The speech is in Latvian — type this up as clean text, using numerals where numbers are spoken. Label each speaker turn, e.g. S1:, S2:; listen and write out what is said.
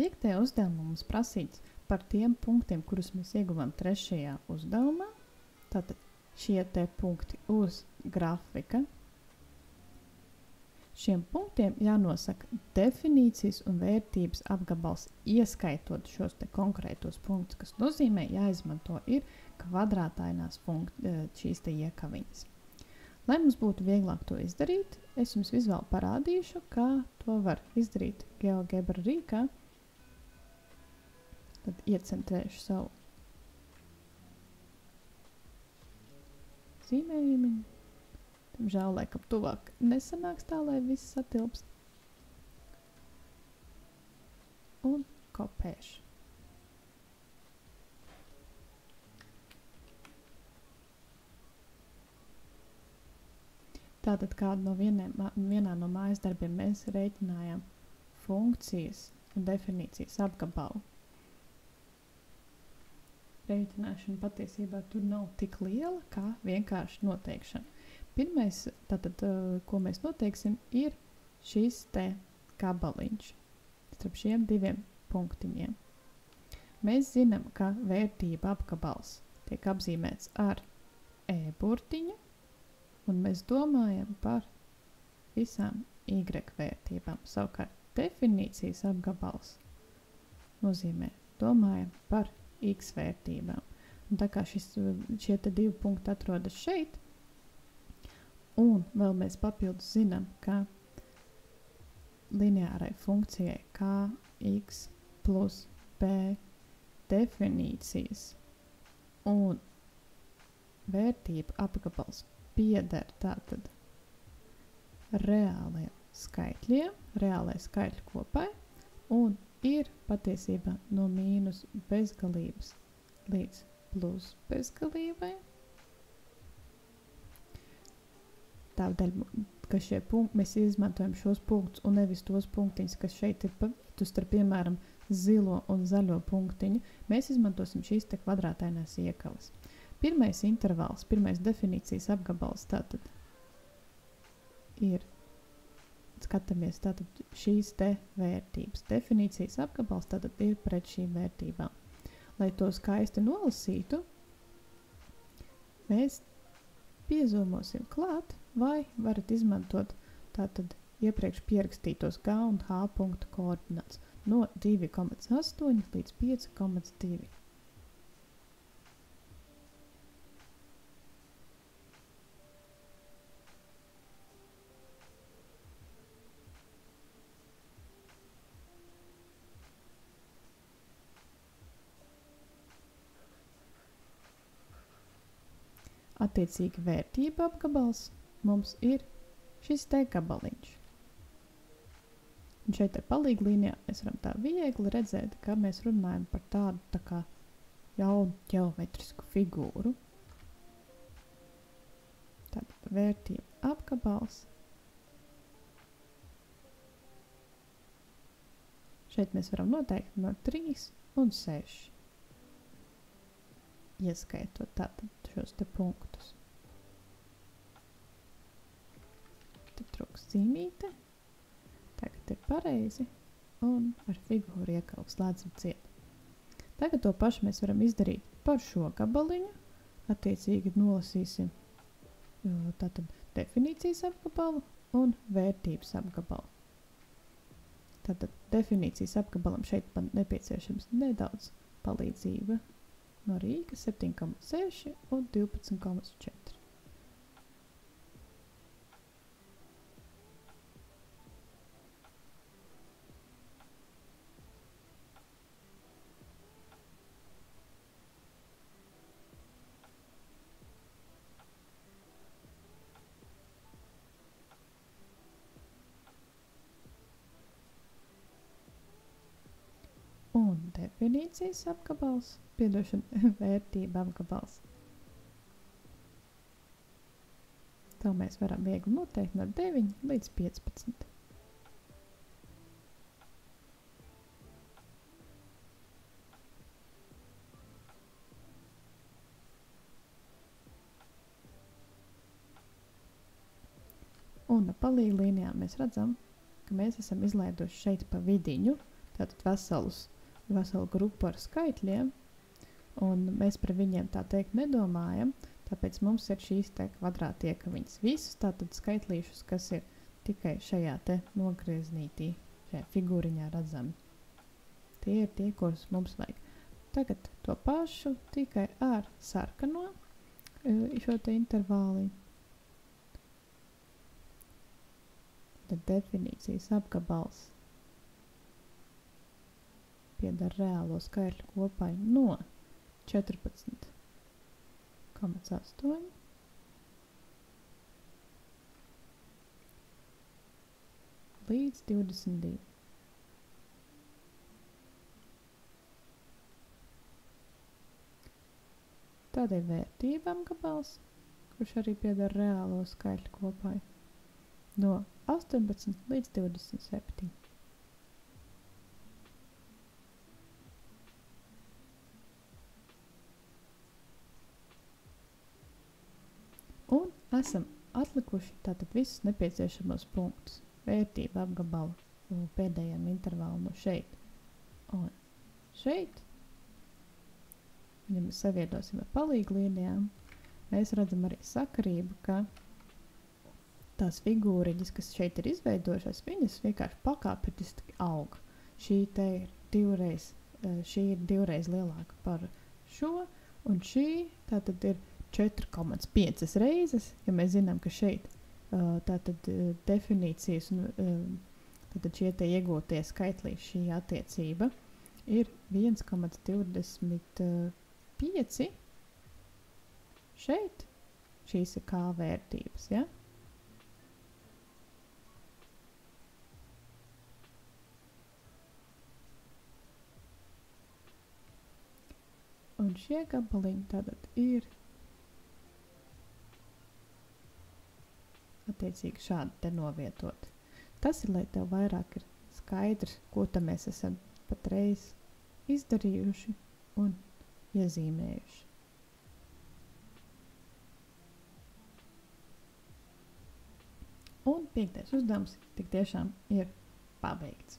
S1: 5. uzdevumā mums prasīts par tiem punktiem, kurus mēs ieguvām 3. uzdevumā. Tātad šie te punkti uz grafika. Šiem punktiem jānosaka definīcijas un vērtības apgabals, ieskaitot šos te konkrētos punktus, kas nozīmē jāizmanto ir kvadrātainās šīs te iekaviņas. Lai mums būtu vieglāk to izdarīt, es jums vizuāli parādīšu, kā to var izdarīt GeoGebra rīkā. Tad iecentrēšu savu zīmējumu. Žēl, laikam tuvāk nesanāks tā, lai viss satilpst. Un kopēšu. Tātad kādu no vienā no mājas darbiem mēs rēķinājām funkcijas un definīcijas apgabalu. Rēķināšana patiesībā tur nav tik liela, kā vienkārši noteikšana. Pirmais, tātad, ko mēs noteiksim, ir šis te gabaliņš starp šiem diviem punktiņiem. Mēs zinām, ka vērtība apgabals tiek apzīmēts ar e-burtiņu, un mēs domājam par visām y vērtībām. Savukārt definīcijas apgabals nozīmē domājam par x vērtībām. Un tā kā šie te divi punkti atrodas šeit, un vēl mēs papildus zinām, ka lineārai funkcijai kx plus b definīcijas un vērtība apgabals pieder tātad reālai skaitļu kopai un ir patiesībā no mīnus bezgalības līdz plus bezgalībai. Tādēļ, ka mēs izmantojam šos punktus un nevis tos punktiņus, kas šeit ir starp, piemēram, zilo un zaļo punktiņu, mēs izmantosim šīs te kvadrātainās iekavas. Pirmais intervāls, pirmais definīcijas apgabals tātad ir, skatāmies, tātad šīs te vērtības. Definīcijas apgabals tātad ir pret šīm vērtībām. Lai to skaisti nolasītu, mēs piezomosim klāt, vai varat izmantot tātad iepriekš pierakstītos G un H punktu koordināts no 2,8 līdz 5,2. Attiecīgi vērtība apgabals mums ir šis te gabaliņš. Un šeit ar palīglīnijā mēs varam tā viegli redzēt, ka mēs runājam par tādu tā kā jaunu ģeometrisku figūru. Tātad vērtība apgabals. Šeit mēs varam noteikt no 3 un 6. Ieskaitot tātad šos te punktus. Te trūkst zīmīte. Tagad ir pareizi. Un ar figūru iekalu slēdzam ciet. Tagad to pašu mēs varam izdarīt par šo gabaliņu. Attiecīgi nolasīsim tātad definīcijas apgabalu un vērtības apgabalu. Tātad definīcijas apgabalam šeit man nepieciešams nedaudz palīdzība. No Rīga 7,6 un 12,4. Un definīcijas apgabals, vērtība apgabals. To mēs varam viegli noteikt no 9 līdz 15. Un pa līnijām mēs redzam, ka mēs esam izlaiduši šeit pa vidiņu. tātad veselu grupu ar skaitļiem, un mēs par viņiem tā teikt nedomājam, tāpēc mums ir šīs te kvadrātiekaviņas. Visus tātad skaitlīšus, kas ir tikai šajā te nogrieznītī, šajā figūriņā redzami. Tie ir tie, kurus mums vajag. Tagad to pašu tikai ar sarkano šo te intervāli. Tad definīcijas apgabals piedara reālo skaitļu kopai no 14,8 līdz 22. Tad ir vērtība apgabals, kurš arī piedara reālo skaitļu kopai no 18 līdz 27. Un esam atlikuši tātad visus nepieciešamos punktus. Vērtība apgabalu pēdējiem intervālu no šeit un šeit. Ja mēs savienosim ar palīglīnijām, mēs redzam arī sakarību, ka tās figūriņas, kas šeit ir izveidojušās, viņas vienkārši pakāpeniski aug. Šī ir divreiz lielāka par šo, un šī tātad ir 4,5 reizes, ja mēs zinām, ka šeit tātad definīcijas un tātad šie te iegūtie skaitlī šī attiecība ir 1,25. Šeit šīs ir kā vērtības, ja? Un šie gabaliņi tātad ir attiecīgi šādi te novietot. Tas ir, lai tev vairāk ir skaidrs, ko tam mēs esam patreiz izdarījuši un iezīmējuši. Un 5. uzdevums tik tiešām ir pabeigts.